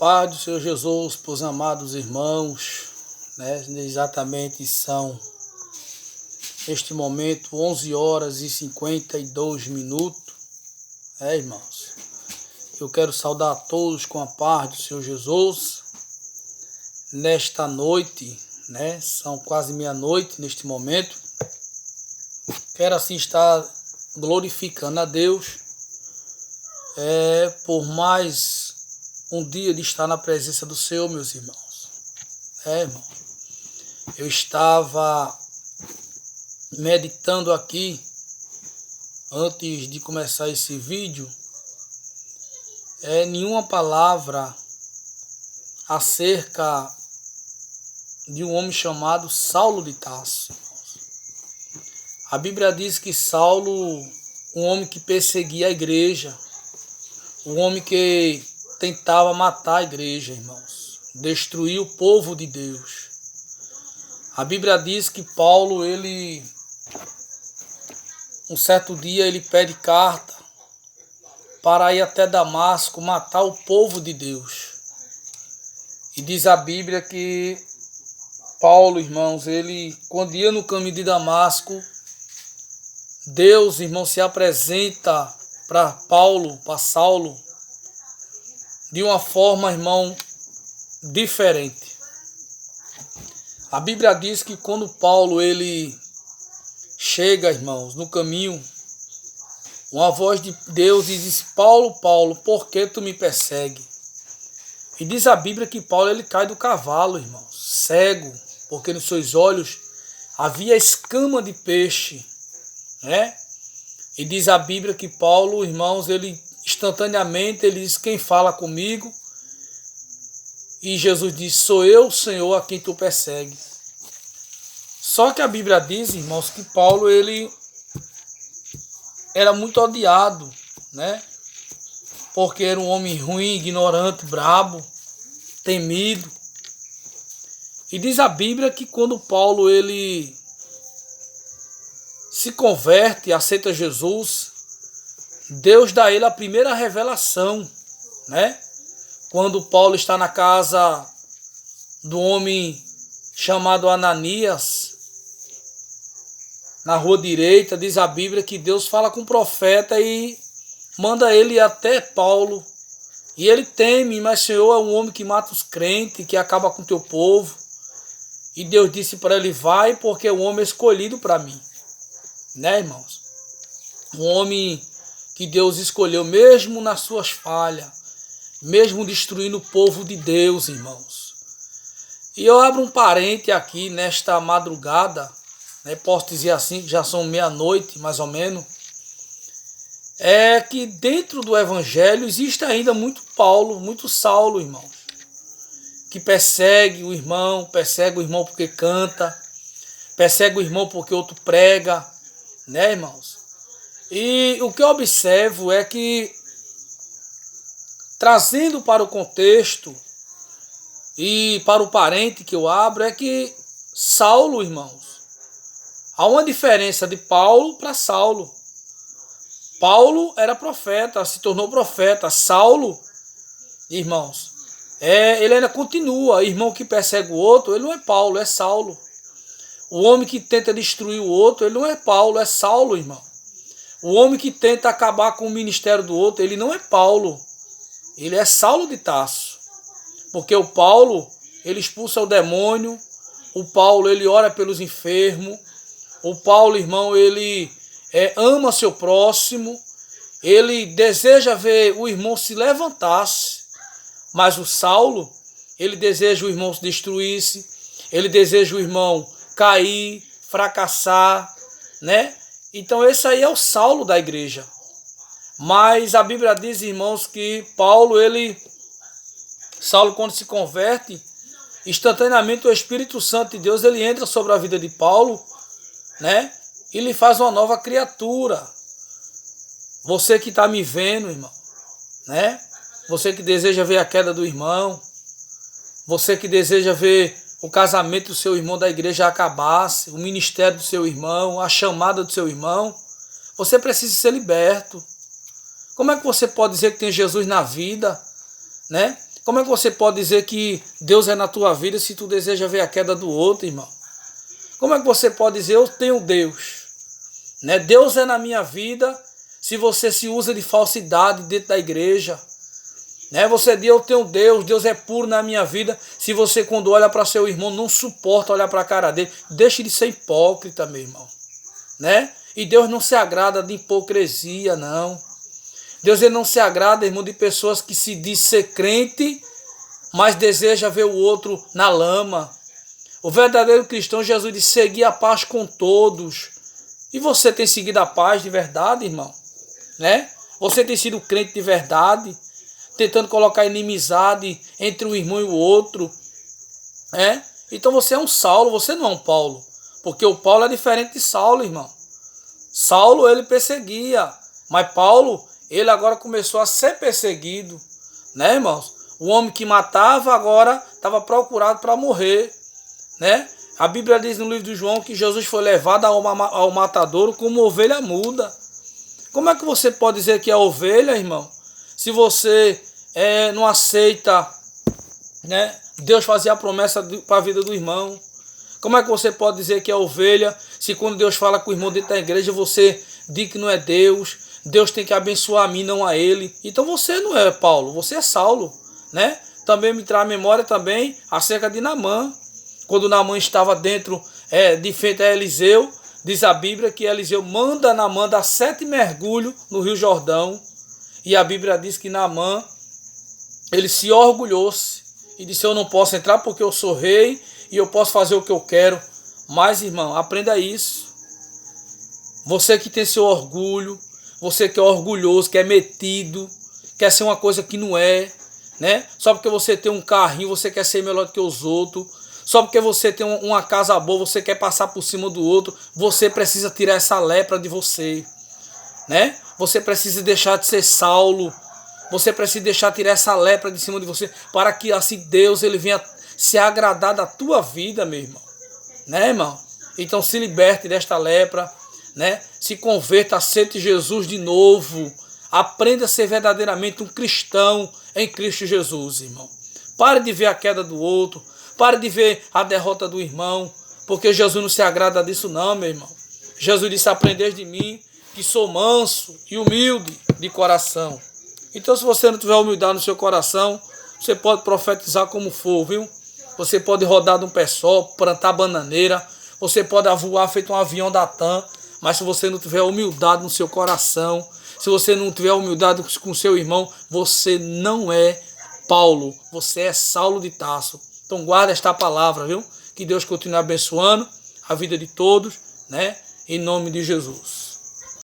Paz do Senhor Jesus, meus amados irmãos, né? Exatamente são, neste momento, 11 horas e 52 minutos, irmãos. Eu quero saudar a todos com a paz do Senhor Jesus, nesta noite, né? São quase meia-noite neste momento. Quero assim estar glorificando a Deus, por mais um dia de estar na presença do Senhor, meus irmãos. Irmão, eu estava meditando aqui, antes de começar esse vídeo, nenhuma palavra acerca de um homem chamado Saulo de Tarso. A Bíblia diz que Saulo, um homem que perseguia a igreja, um homem que tentava matar a igreja, irmãos, destruir o povo de Deus. A Bíblia diz que Paulo, um certo dia, ele pede carta para ir até Damasco matar o povo de Deus. E diz a Bíblia que Paulo, irmãos, quando ia no caminho de Damasco, Deus, irmão, se apresenta para Paulo, para Saulo, de uma forma, irmão, diferente. A Bíblia diz que quando Paulo chega, irmãos, no caminho, uma voz de Deus diz: Paulo, Paulo, por que tu me persegue? E diz a Bíblia que Paulo cai do cavalo, irmãos, cego, porque nos seus olhos havia escama de peixe, né? E diz a Bíblia que Paulo, irmãos, instantaneamente ele diz: quem fala comigo? E Jesus diz: sou eu, Senhor, a quem tu persegue. Só que a Bíblia diz, irmãos, que Paulo era muito odiado, né? Porque era um homem ruim, ignorante, brabo, temido. E diz a Bíblia que quando Paulo se converte, aceita Jesus, Deus dá a ele a primeira revelação, né? Quando Paulo está na casa do homem chamado Ananias, na rua direita, diz a Bíblia que Deus fala com o profeta e manda ele ir até Paulo. E ele teme: mas Senhor, é um homem que mata os crentes, que acaba com o teu povo. E Deus disse para ele: vai, porque é um homem escolhido para mim. Né, irmãos? Um homem que Deus escolheu, mesmo nas suas falhas, mesmo destruindo o povo de Deus, irmãos. E eu abro um parente aqui nesta madrugada, né, posso dizer assim, que já são meia-noite, mais ou menos, que dentro do Evangelho existe ainda muito Paulo, muito Saulo, irmãos, que persegue o irmão porque canta, persegue o irmão porque outro prega, né, irmãos? E o que eu observo é que, trazendo para o contexto e para o parente que eu abro, é que Saulo, irmãos, há uma diferença de Paulo para Saulo. Paulo era profeta, se tornou profeta. Saulo, irmãos, ele ainda continua. Irmão que persegue o outro, ele não é Paulo, é Saulo. O homem que tenta destruir o outro, ele não é Paulo, é Saulo, irmão. O homem que tenta acabar com o ministério do outro, ele não é Paulo, ele é Saulo de Tarso. Porque o Paulo, ele expulsa o demônio, o Paulo, ele ora pelos enfermos, o Paulo, irmão, ele ama seu próximo, ele deseja ver o irmão se levantar-se, mas o Saulo, ele deseja o irmão se destruir-se, ele deseja o irmão cair, fracassar, né? Então esse aí é o Saulo da igreja. Mas a Bíblia diz, irmãos, que Saulo, quando se converte, instantaneamente o Espírito Santo de Deus, ele entra sobre a vida de Paulo, né? E lhe faz uma nova criatura. Você que está me vendo, irmão, né? Você que deseja ver a queda do irmão, você que deseja ver o casamento do seu irmão da igreja acabasse, o ministério do seu irmão, a chamada do seu irmão, você precisa ser liberto. Como é que você pode dizer que tem Jesus na vida, né? Como é que você pode dizer que Deus é na tua vida se tu deseja ver a queda do outro, irmão? Como é que você pode dizer, eu tenho Deus? Né? Deus é na minha vida se você se usa de falsidade dentro da igreja. Né? Você diz, eu tenho Deus, Deus é puro na minha vida. Se você, quando olha para seu irmão, não suporta olhar para a cara dele, deixe de ser hipócrita, meu irmão. Né? E Deus não se agrada de hipocrisia, não. Deus ele não se agrada, irmão, de pessoas que se diz ser crente, mas deseja ver o outro na lama. O verdadeiro cristão, Jesus disse, seguir a paz com todos. E você tem seguido a paz de verdade, irmão? Né? Você tem sido crente de verdade, tentando colocar inimizade entre um irmão e o outro. Então você é um Saulo, você não é um Paulo. Porque o Paulo é diferente de Saulo, irmão. Saulo, ele perseguia, mas Paulo, ele agora começou a ser perseguido. Né, irmãos? O homem que matava agora estava procurado para morrer. Né? A Bíblia diz no livro de João que Jesus foi levado ao matadouro como ovelha muda. Como é que você pode dizer que é ovelha, irmão? Se você não aceita, né? Deus fazia a promessa para a vida do irmão. Como é que você pode dizer que é ovelha se quando Deus fala com o irmão dentro da igreja você diz que não é Deus? Deus tem que abençoar a mim, não a ele. Então você não é Paulo, você é Saulo. Né? Também me traz a memória também acerca de Naamã. Quando Naamã estava dentro de frente a Eliseu, diz a Bíblia que Eliseu manda Naamã dar 7 mergulhos no Rio Jordão. E a Bíblia diz que Naamã, ele se orgulhou-se e disse, eu não posso entrar porque eu sou rei e eu posso fazer o que eu quero. Mas, irmão, aprenda isso. Você que tem seu orgulho, você que é orgulhoso, que é metido, quer ser uma coisa que não é, né? Só porque você tem um carrinho, você quer ser melhor do que os outros. Só porque você tem uma casa boa, você quer passar por cima do outro, você precisa tirar essa lepra de você, né? Você precisa deixar de ser Saulo, você precisa deixar tirar essa lepra de cima de você, para que assim Deus ele venha se agradar da tua vida, meu irmão, né, irmão? Então se liberte desta lepra, né? Se converta, aceite Jesus de novo, aprenda a ser verdadeiramente um cristão em Cristo Jesus, irmão. Pare de ver a queda do outro. Pare de ver a derrota do irmão, porque Jesus não se agrada disso não, meu irmão. Jesus disse, aprendei de mim, que sou manso e humilde de coração. Então, se você não tiver humildade no seu coração, você pode profetizar como for, viu? Você pode rodar de um pé só, plantar bananeira, você pode voar feito um avião da TAM, mas se você não tiver humildade no seu coração, se você não tiver humildade com seu irmão, você não é Paulo, você é Saulo de Tarso. Então guarda esta palavra, viu? Que Deus continue abençoando a vida de todos, né? Em nome de Jesus.